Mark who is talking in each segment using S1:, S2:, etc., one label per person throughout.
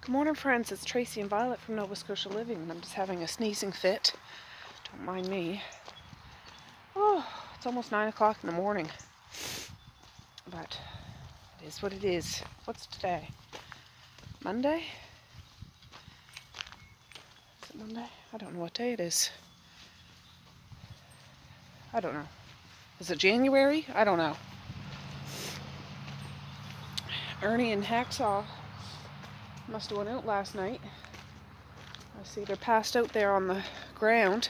S1: Good morning, friends. It's Tracey and Violet from Nova Scotia Living, and I'm just having a sneezing fit. Don't mind me. Oh, it's almost 9 o'clock in the morning, but it is what it is. What's today? Monday? Is it Monday? I don't know what day it is. I don't know. Is it January? I don't know. Ernie and Hacksaw must have went out last night. I see they're passed out there on the ground.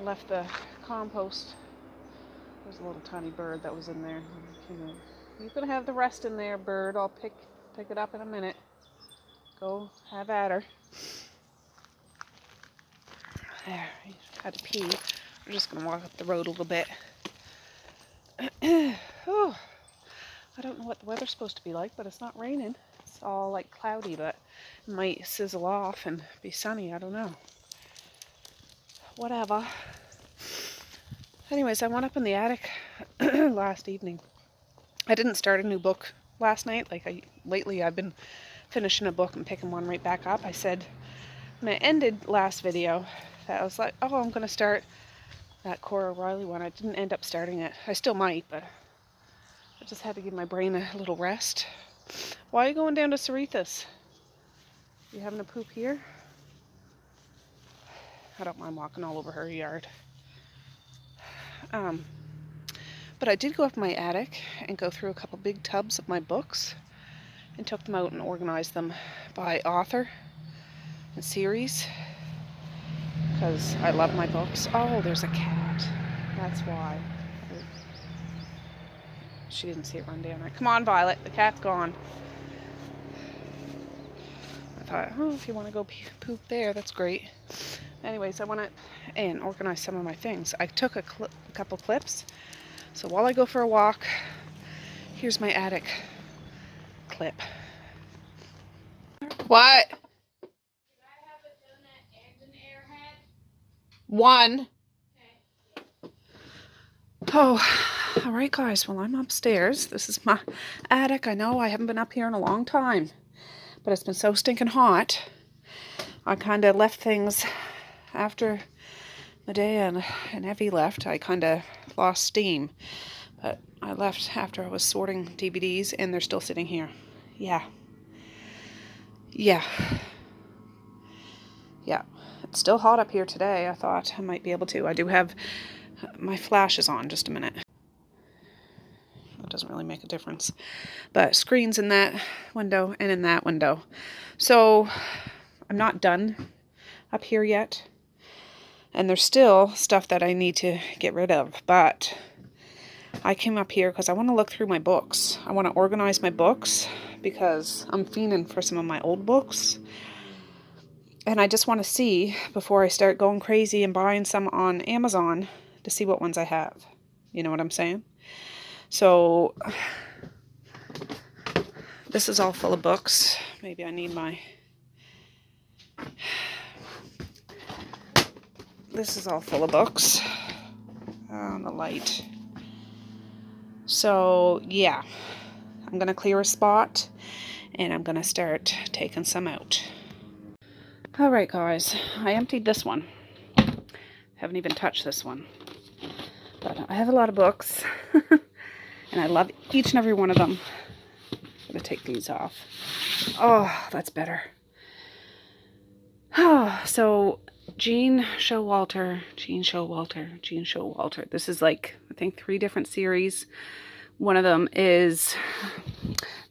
S1: Left the compost. There's a little tiny bird that was in there. You can have the rest in there, bird. I'll pick it up in a minute. Go have at her. There, I had to pee. We're just gonna walk up the road a little bit. Oh, I don't know what the weather's supposed to be like, but it's not raining. It's all like cloudy, but it might sizzle off and be sunny. I don't know. Whatever. Anyways, I went up in the attic last evening. I didn't start a new book last night. Lately I've been finishing a book and picking one right back up. I said when I ended last video that I was like, oh, I'm going to start that Cora Riley one. I didn't end up starting it. I still might, but I just had to give my brain a little rest. Why are you going down to Sarita's? You having a poop here? I don't mind walking all over her yard. But I did go up my attic and go through a couple big tubs of my books and took them out and organized them by author and series because I love my books. Oh, there's a cat. That's why. She didn't see it run down there. Come on, Violet. The cat's gone. I thought, oh, if you want to go poop there, that's great. Anyways, I went up and organized some of my things. I took a couple clips. So while I go for a walk, here's my attic clip. What? Did I have a donut and an airhead? One. Okay. Oh, all right, guys. Well, I'm upstairs. This is my attic. I know I haven't been up here in a long time, but it's been so stinking hot. I kind of left things after Medea and Evie left. I kind of lost steam, but I left after I was sorting DVDs, and they're still sitting here. Yeah. It's still hot up here today. I thought I might be able to. I do have my flashes on. Just a minute. That doesn't really make a difference. But screens in that window and in that window. So I'm not done up here yet. And there's still stuff that I need to get rid of. But I came up here because I want to look through my books. I want to organize my books because I'm fiending for some of my old books. And I just want to see, before I start going crazy and buying some on Amazon, to see what ones I have. You know what I'm saying? So, this is all full of books. Maybe I need my... This is all full of books. On the light. So, yeah. I'm going to clear a spot, and I'm going to start taking some out. Alright, guys. I emptied this one. Haven't even touched this one. But I have a lot of books. And I love each and every one of them. I'm going to take these off. Oh, that's better. Oh, so, Jean Showalter. This is like, I think, 3 different series. One of them is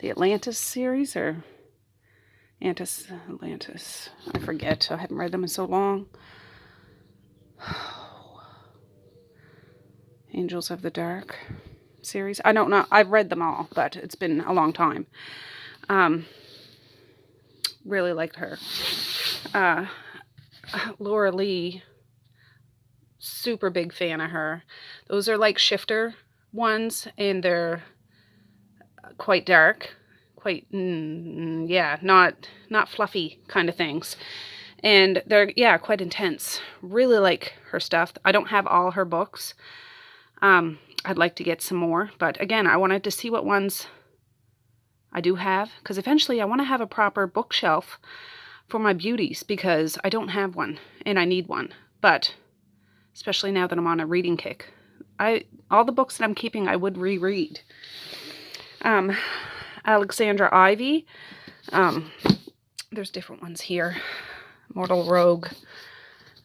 S1: the Atlantis series, or Atlantis. I forget. I haven't read them in so long. Angels of the Dark series. I don't know. I've read them all, but it's been a long time. Really liked her. Laura Lee. Super big fan of her. Those are like shifter ones, and they're quite dark. Quite, not fluffy kind of things. And they're, quite intense. Really like her stuff. I don't have all her books. I'd like to get some more. But again, I wanted to see what ones I do have, because eventually I want to have a proper bookshelf for my beauties, because I don't have one and I need one. But especially now that I'm on a reading kick, all the books that I'm keeping I would reread. Alexandra Ivy. There's different ones here. Mortal Rogue.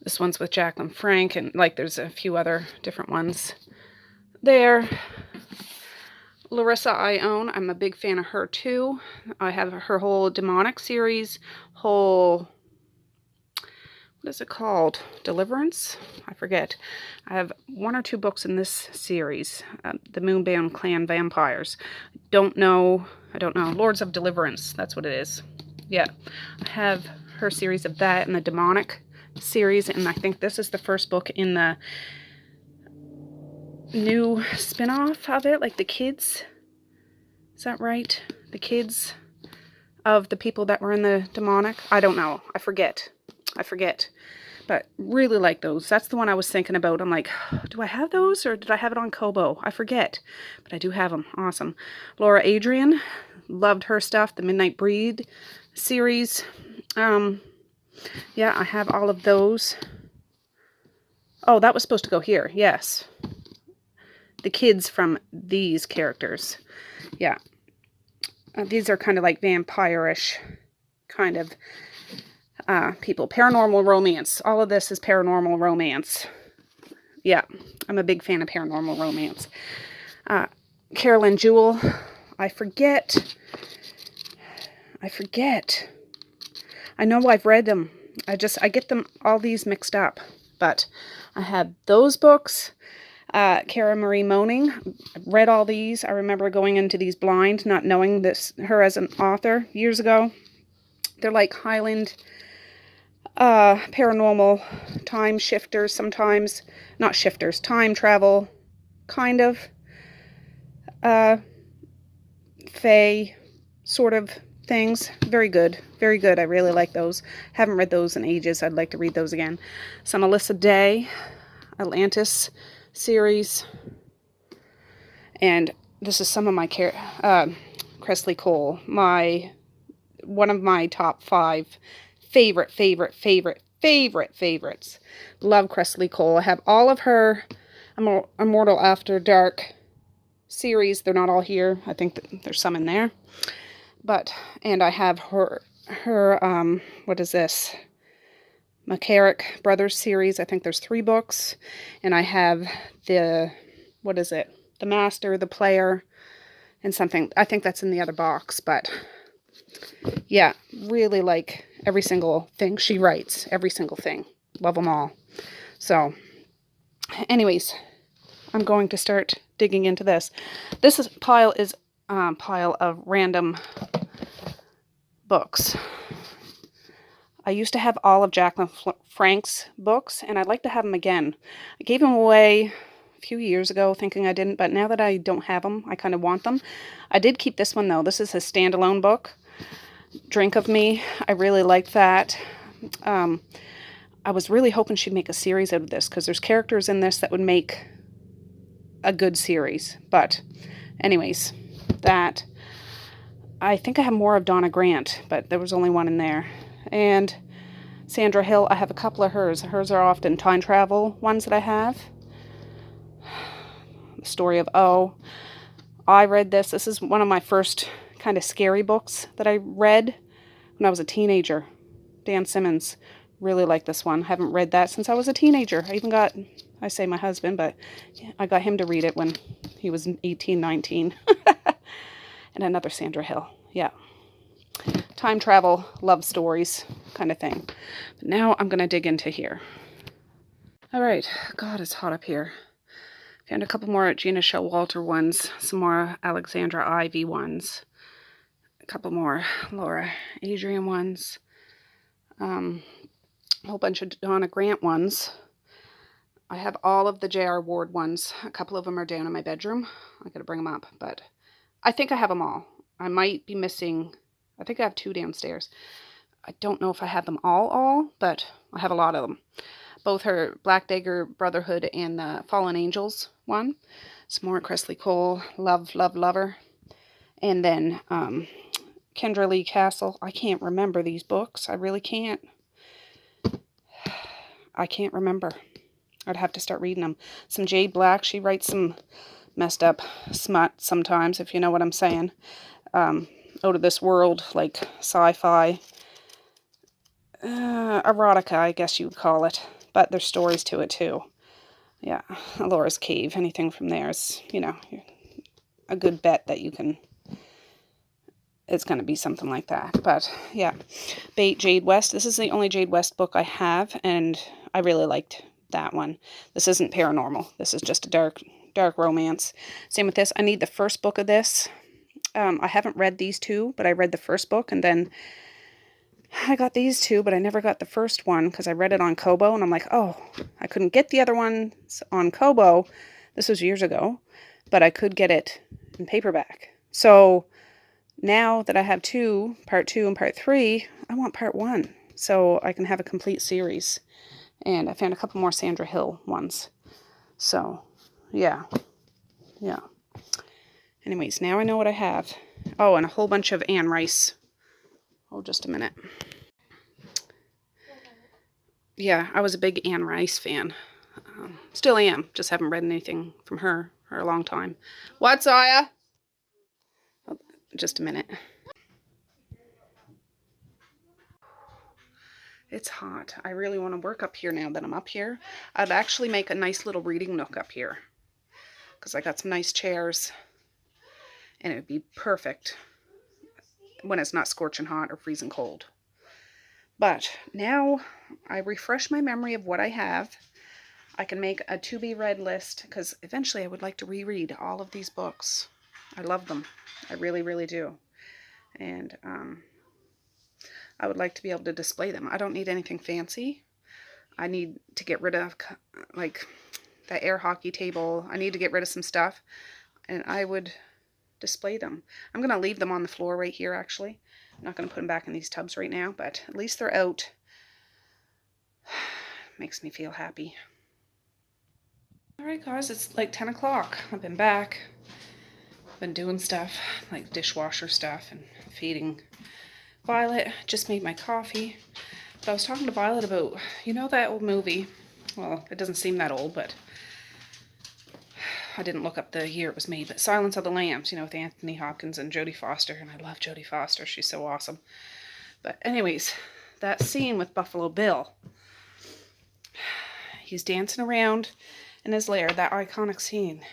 S1: This one's with Jacqueline Frank, and like there's a few other different ones there. Larissa Ione, I'm a big fan of her too. I have her whole demonic series, what is it called? Deliverance? I forget. I have 1 or 2 books in this series. The Moonbound Clan Vampires. I don't know. Lords of Deliverance, that's what it is. Yeah, I have her series of that and the demonic series, and I think this is the first book in the new spin-off of it, like the kids. Is that right? The kids of the people that were in the demonic? I don't know. I forget. But really like those. That's the one I was thinking about. I'm like, do I have those or did I have it on Kobo? I forget. But I do have them. Awesome. Laura Adrian. Loved her stuff. The Midnight Breed series. Yeah, I have all of those. Oh, that was supposed to go here. Yes. The kids from these characters. Yeah. These are kind of like vampire-ish kind of people. Paranormal romance. All of this is paranormal romance. Yeah, I'm a big fan of paranormal romance. Carolyn Jewell. I forget. I know I've read them. I get them, all these mixed up. But I have those books. Cara Marie Moaning. I've read all these. I remember going into these blind, not knowing her as an author years ago. They're like Highland paranormal time shifters sometimes. Not shifters, time travel kind of. Fae sort of things. Very good. Very good. I really like those. Haven't read those in ages. I'd like to read those again. Some Alyssa Day. Atlantis series. And this is some of my Cressley Cole, one of my top 5 favorites. Love Cressley Cole. I have all of her Immortal After Dark series. They're not all here. I think there's some in there. And I have her what is this? McCarrick Brothers series. I think there's 3 books. And I have the Master, the Player, and something. I think that's in the other box, but yeah, really like every single thing she writes. Every single thing. Love them all. So, anyways, I'm going to start digging into this. This pile of random books. I used to have all of Jacqueline Frank's books, and I'd like to have them again. I gave them away a few years ago thinking I didn't, but now that I don't have them, I kind of want them. I did keep this one, though. This is a standalone book, Drink of Me. I really liked that. I was really hoping she'd make a series out of this, because there's characters in this that would make a good series. But anyways, that. I think I have more of Donna Grant, but there was only one in there. And Sandra Hill, I have a couple of hers. Hers are often time travel ones that I have. The Story of O. I read this. This is one of my first kind of scary books that I read when I was a teenager. Dan Simmons. Really like this one. Haven't read that since I was a teenager. I even got, I say my husband, but I got him to read it when he was 18, 19. And another Sandra Hill. Yeah. Time travel, love stories kind of thing. But now I'm going to dig into here. All right. God, it's hot up here. Found a couple more Gina Showalter ones. Some more Alexandra Ivy ones. A couple more Laura Adrian ones. A whole bunch of Donna Grant ones. I have all of the J.R. Ward ones. A couple of them are down in my bedroom. I got to bring them up, but I think I have them all. I might be missing, I think I have 2 downstairs. I don't know if I have them all, but I have a lot of them. Both her Black Dagger Brotherhood and the Fallen Angels one. Some more Cressley Cole, Love, Love, Lover. And then Kendra Lee Castle. I can't remember these books. I really can't. I can't remember. I'd have to start reading them. Some Jade Black. She writes some messed up smut sometimes, if you know what I'm saying. Out of this world, like sci-fi. Erotica, I guess you would call it. But there's stories to it, too. Yeah, Alora's Cave. Anything from there is, you know, a good bet that you can... It's going to be something like that. But, yeah. Bait Jade West. This is the only Jade West book I have, and I really liked that one. This isn't paranormal. This is just a dark romance. Same with this. I need the first book of this. I haven't read these two, but I read the first book, and then I got these two, but I never got the first one because I read it on Kobo, and I'm like, oh, I couldn't get the other ones on Kobo. This was years ago, but I could get it in paperback. So now that I have two, part 2 and part 3, I want part 1 so I can have a complete series. And I found a couple more Sandra Hill ones. So, yeah. Anyways, now I know what I have. Oh, and a whole bunch of Anne Rice. Oh, just a minute. Yeah, I was a big Anne Rice fan. Still am. Just haven't read anything from her for a long time. What's Aya? Oh, just a minute. It's hot. I really want to work up here now that I'm up here. I'd actually make a nice little reading nook up here, because I got some nice chairs, and it would be perfect when it's not scorching hot or freezing cold. But now I refresh my memory of what I have. I can make a to-be-read list, because eventually I would like to reread all of these books. I love them. I really, really do. And I would like to be able to display them. I don't need anything fancy. I need to get rid of, like, that air hockey table. I need to get rid of some stuff, and I would display them. I'm going to leave them on the floor right here, actually. I'm not going to put them back in these tubs right now, but at least they're out. Makes me feel happy. Alright guys, it's like 10 o'clock. I've been back. Been doing stuff, like dishwasher stuff and feeding Violet. Just made my coffee. But I was talking to Violet about, you know that old movie? Well, it doesn't seem that old, but I didn't look up the year it was made, but Silence of the Lambs, you know, with Anthony Hopkins and Jodie Foster, and I love Jodie Foster. She's so awesome. But anyways, that scene with Buffalo Bill. He's dancing around in his lair, that iconic scene.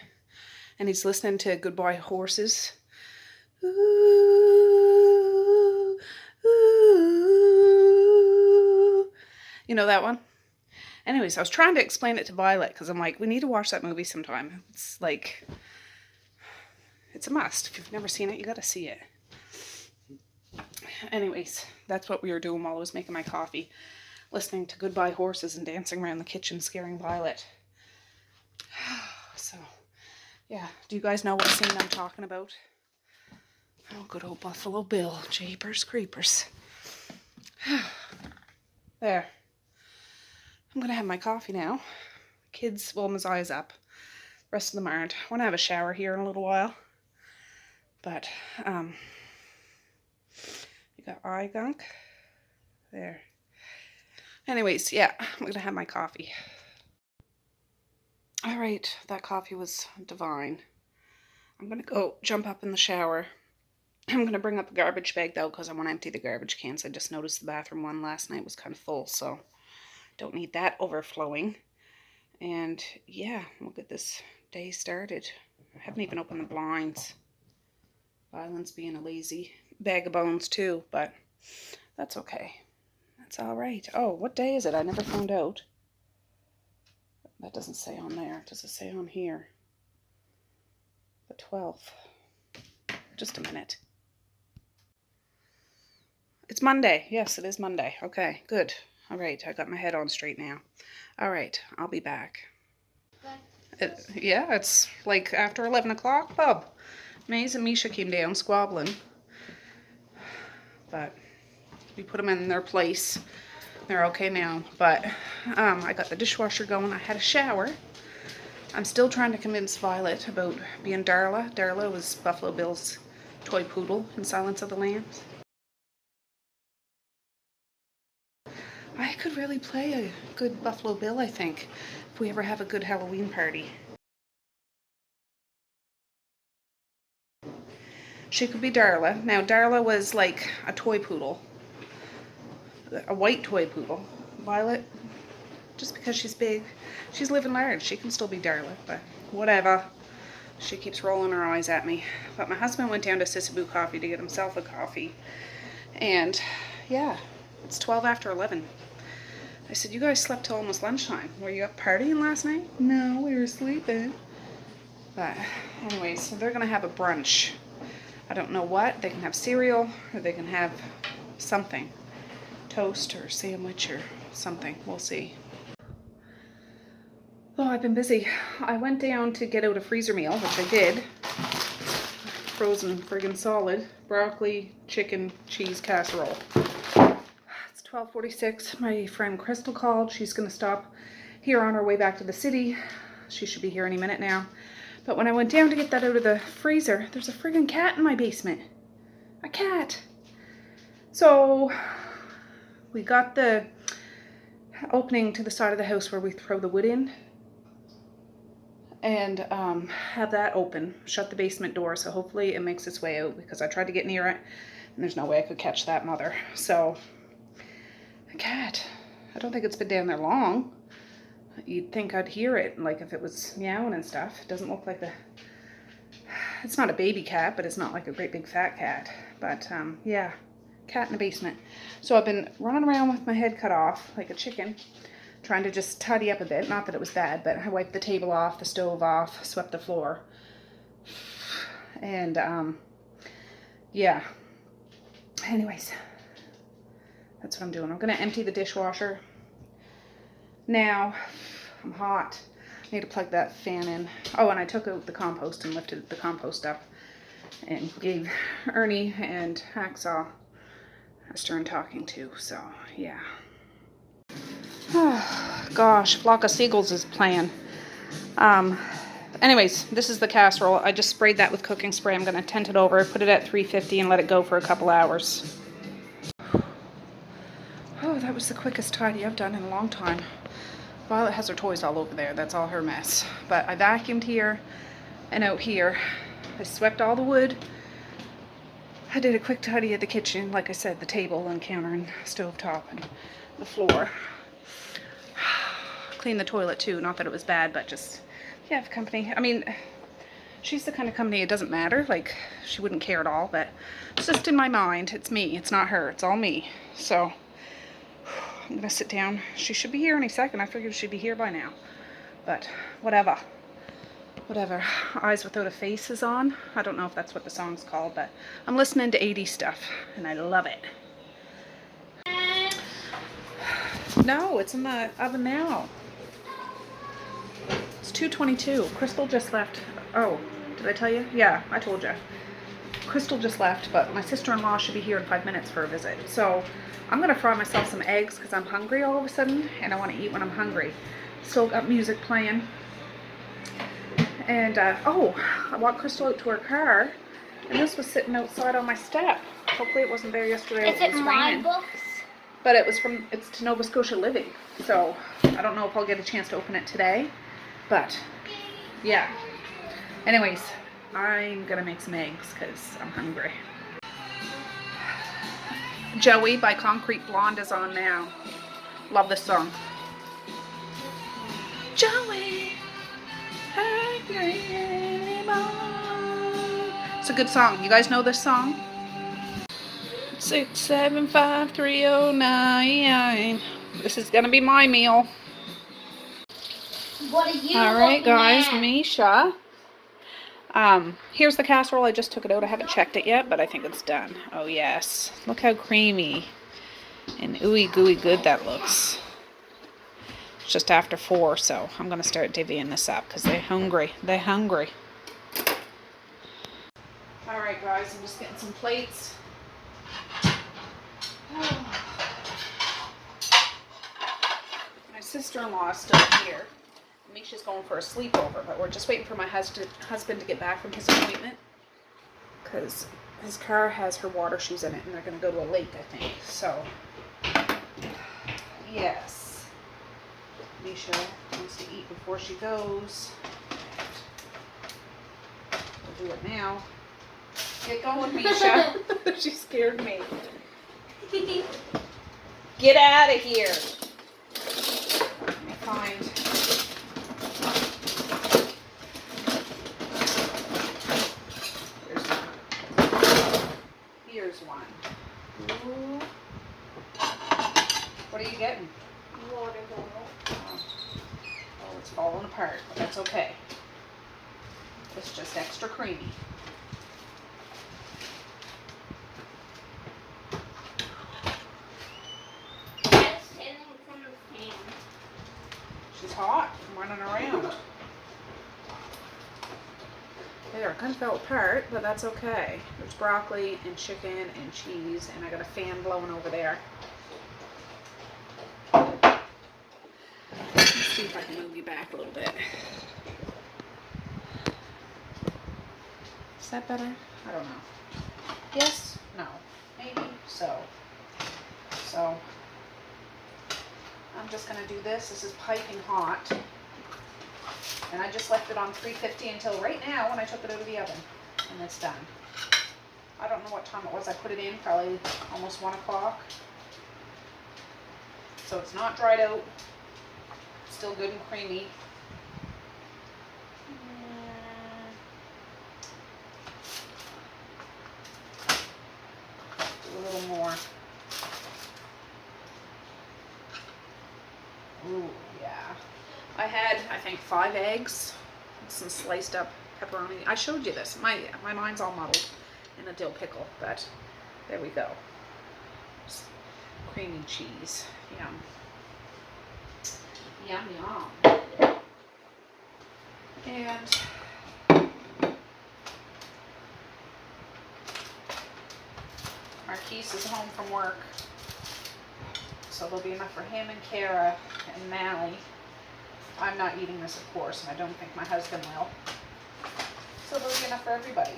S1: And he's listening to Goodbye Horses. Ooh, ooh. You know that one? Anyways, I was trying to explain it to Violet, because I'm like, we need to watch that movie sometime. It's like, it's a must. If you've never seen it, you gotta see it. Anyways, that's what we were doing while I was making my coffee. Listening to Goodbye Horses and dancing around the kitchen, scaring Violet. So, yeah. Do you guys know what scene I'm talking about? Oh, good old Buffalo Bill. Jeepers creepers. There. I'm going to have my coffee now. Kids, well, Messiah's up. The rest of them aren't. I want to have a shower here in a little while. But, you got eye gunk. There. Anyways, yeah, I'm going to have my coffee. Alright, that coffee was divine. I'm going to go jump up in the shower. I'm going to bring up a garbage bag, though, because I want to empty the garbage cans. I just noticed the bathroom one last night was kind of full, so don't need that overflowing. And, yeah, we'll get this day started. I haven't even opened the blinds. Violet's being a lazy bag of bones, too, but that's okay. That's alright. Oh, what day is it? I never found out. That doesn't say on there. Does it say on here? The 12th. Just a minute. It's Monday. Yes, it is Monday. Okay, good. All right, I got my head on straight now. All right, I'll be back. Yeah, it's like after 11 o'clock, Bub. Maze and Misha came down squabbling. But we put them in their place. They're okay now. But I got the dishwasher going. I had a shower. I'm still trying to convince Violet about being Darla. Darla was Buffalo Bill's toy poodle in Silence of the Lambs. I could really play a good Buffalo Bill, I think, if we ever have a good Halloween party. She could be Darla. Now, Darla was like a toy poodle. A white toy poodle. Violet, just because she's big, she's living large. She can still be Darla, but whatever. She keeps rolling her eyes at me. But my husband went down to Sissaboo Coffee to get himself a coffee. And yeah, it's 12 after 11. I said, you guys slept till almost lunchtime. Were you up partying last night? No, we were sleeping. But anyways, so they're going to have a brunch. I don't know what. They can have cereal or they can have something. Toast or sandwich or something. We'll see. Oh, I've been busy. I went down to get out a freezer meal, which I did. Frozen friggin' solid. Broccoli, chicken, cheese casserole. 12:46. My friend Crystal called. She's going to stop here on her way back to the city. She should be here any minute now. But when I went down to get that out of the freezer, there's a friggin' cat in my basement. A cat. So we got the opening to the side of the house where we throw the wood in. And have that open. Shut the basement door. So hopefully it makes its way out because I tried to get near it. And there's no way I could catch that mother. So a cat. I don't think it's been down there long. You'd think I'd hear it, like if it was meowing and stuff. It doesn't look like it's not a baby cat, but it's not like a great big fat cat. But yeah, cat in the basement. So I've been running around with my head cut off like a chicken, trying to just tidy up a bit. Not that it was bad, but I wiped the table off, the stove off, swept the floor. And yeah. Anyways. That's what I'm doing. I'm going to empty the dishwasher. Now, I'm hot. I need to plug that fan in. Oh, and I took out the compost and lifted the compost up and gave Ernie and Hacksaw a stern talking to. So, yeah. Oh, gosh, flock of seagulls is playing. Anyways, this is the casserole. I just sprayed that with cooking spray. I'm going to tent it over, put it at 350 and let it go for a couple hours. Oh, that was the quickest tidy I've done in a long time. Violet has her toys all over there. That's all her mess. But I vacuumed here and out here. I swept all the wood. I did a quick tidy of the kitchen. Like I said, the table and counter and stovetop and the floor. Cleaned the toilet too. Not that it was bad, but just, yeah, company. I mean, she's the kind of company it doesn't matter. Like, she wouldn't care at all. But it's just in my mind. It's me. It's not her. It's all me. So I'm going to sit down. She should be here any second. I figured she'd be here by now. But whatever. Whatever. Eyes Without a Face is on. I don't know if that's what the song's called, but I'm listening to 80s stuff, and I love it. No, it's in the oven now. It's 2:22. Crystal just left. Oh, did I tell you? Yeah, I told you. Crystal just left, but my sister-in-law should be here in 5 minutes for a visit. So I'm going to fry myself some eggs because I'm hungry all of a sudden, and I want to eat when I'm hungry. Still got music playing. And, oh, I walked Crystal out to her car, and this was sitting outside on my step. Hopefully it wasn't there yesterday.
S2: Is it my books?
S1: But it's to Nova Scotia Living. So I don't know if I'll get a chance to open it today. But, yeah. Anyways, I'm going to make some eggs because I'm hungry. Joey by Concrete Blonde is on now. Love this song. Joey, it's a good song. You guys know this song? 675-309. This is gonna be my meal.
S2: What are you
S1: All right, guys,
S2: at?
S1: Misha. Here's the casserole. I just took it out. I haven't checked it yet, but I think it's done. Oh, yes. Look how creamy and ooey gooey good that looks. It's just after 4, so I'm going to start divvying this up because they're hungry. They're hungry. All right, guys, I'm just getting some plates. My sister-in-law is still here. Misha's going for a sleepover, but we're just waiting for my husband to get back from his appointment because his car has her water shoes in it, and they're going to go to a lake, I think. So, yes. Misha wants to eat before she goes. We'll do it now. Get going, Misha. She scared me. Get out of here. Let me find. Here's one. Ooh. What are you getting?
S2: Water bottle.
S1: Oh, it's falling apart, but that's okay. It's just extra creamy.
S2: That's sitting from the pan.
S1: She's hot from running around. There, it kind of fell apart, but that's okay. There's broccoli and chicken and cheese, and I got a fan blowing over there. Let's see if I can move you back a little bit. Is that better? I don't know. Yes? No. Maybe? So. I'm just going to do this. This is piping hot. And I just left it on 350 until right now when I took it out of the oven. And it's done. I don't know what time it was. I put it in probably almost 1 o'clock. So it's not dried out. Still good and creamy. Do a little more. Ooh, yeah. I had, I think, 5 eggs, some sliced up pepperoni. I showed you this. My mind's all muddled in a dill pickle, but there we go. Just creamy cheese. Yum. Yum, yum. And Marquise is home from work, so there'll be enough for him and Kara and Mally. I'm not eating this, of course, and I don't think my husband will. So there'll be enough for everybody.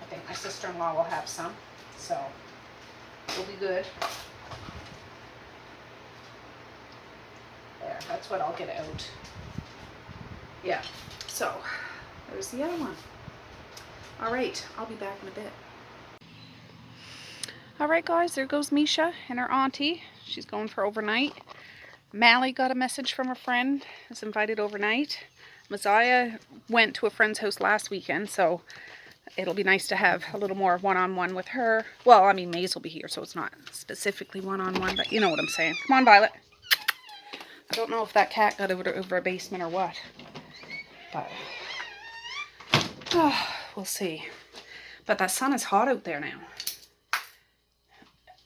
S1: I think my sister-in-law will have some, so it'll be good. There, that's what I'll get out. Yeah, so there's the other one. All right, I'll be back in a bit. All right, guys, there goes Misha and her auntie. She's going for overnight. Mally got a message from a friend, was invited overnight. Messiah went to a friend's house last weekend, so it'll be nice to have a little more one-on-one with her. Well, I mean, Maze will be here, so it's not specifically one-on-one, but you know what I'm saying. Come on, Violet. I don't know if that cat got over a basement or what, but we'll see. But that sun is hot out there now.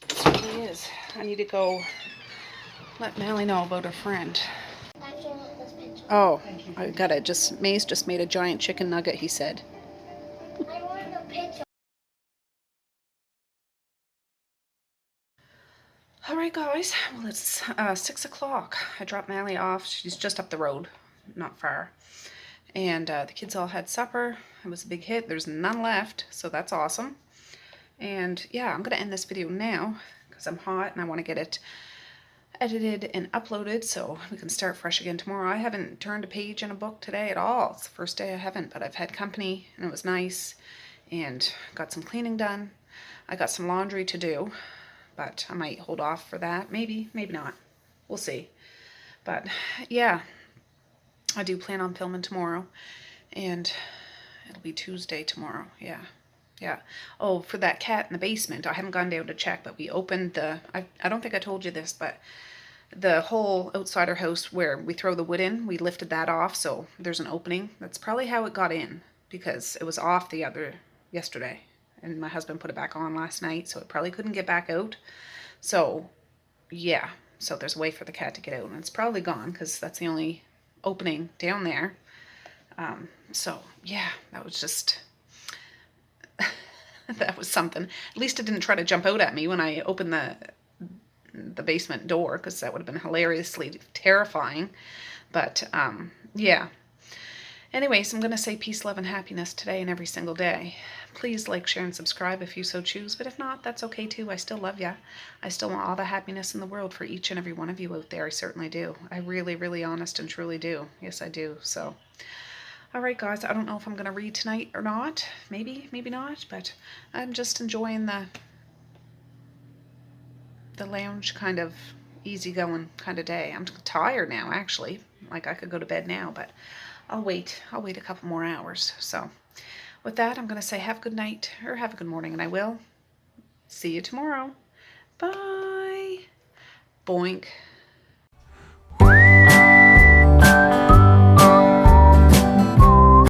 S1: It really is. I need to go let Mally know about her friend. Oh, I got it. Maze just made a giant chicken nugget, he said.
S2: I wanted a picture.
S1: All right, guys. Well, it's 6 o'clock. I dropped Mally off. She's just up the road, not far. And the kids all had supper. It was a big hit. There's none left, so that's awesome. And yeah, I'm going to end this video now because I'm hot and I want to get it edited and uploaded so we can start fresh again tomorrow. I haven't turned a page in a book today at all. It's the first day I haven't, but I've had company and it was nice and got some cleaning done. I got some laundry to do, but I might hold off for that. Maybe, maybe not. We'll see. But yeah, I do plan on filming tomorrow and it'll be Tuesday tomorrow. Yeah. Yeah. Oh, for that cat in the basement, I haven't gone down to check, but we opened the, I don't think I told you this, but the whole outside our house where we throw the wood in, we lifted that off, so there's an opening. That's probably how it got in, because it was off yesterday, and my husband put it back on last night, so it probably couldn't get back out. So, yeah, so there's a way for the cat to get out, and it's probably gone, because that's the only opening down there. So, yeah, that was just... that was something. At least it didn't try to jump out at me when I opened the basement door, because that would have been hilariously terrifying. But yeah, Anyways, I'm going to say peace, love, and happiness today and every single day. Please like, share, and subscribe if you so choose, but if not, that's okay too. I still love ya. I still want all the happiness in the world for each and every one of you out there. I certainly do. I really, really honest and truly do. Yes, I do. So, all right, guys, I don't know if I'm going to read tonight or not. Maybe, maybe not, but I'm just enjoying the lounge kind of easygoing kind of day. I'm tired now, actually. Like, I could go to bed now, but I'll wait a couple more hours. So with that, I'm going to say have a good night or have a good morning, and I will see you tomorrow. Bye. Boink.